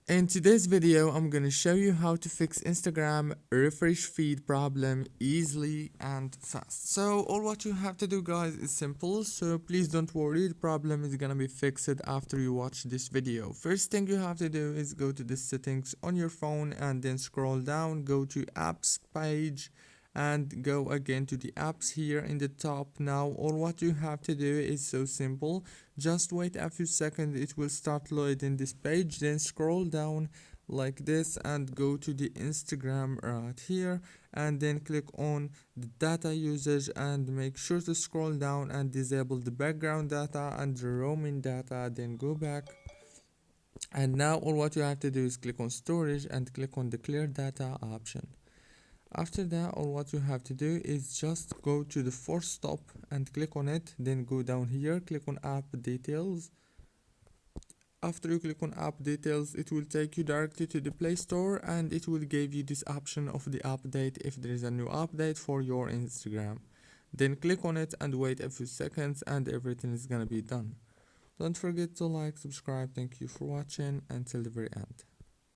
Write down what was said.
In today's video, I'm gonna show you how to fix Instagram refresh feed problem easily and fast. So all what you have to do, guys, is simple. So please don't worry, the problem is gonna be fixed after you watch this video. First thing you have to do is go to the settings on your phone and then scroll down, go to apps page and go again to the apps here in the top. Now all what you have to do is so simple. Just wait a few seconds, it will start loading this page, then scroll down like this and go to the Instagram right here and then click on the data usage and make sure to scroll down and disable the background data and the roaming data, then go back. And now all what you have to do is click on storage and click on the clear data option. After that, all what you have to do is just go to the force stop and click on it, then go down here, click on app details. After you click on app details, it will take you directly to the Play Store and it will give you this option of the update if there is a new update for your Instagram. Then click on it and wait a few seconds and everything is gonna be done. Don't forget to like, subscribe. Thank you for watching until the very end.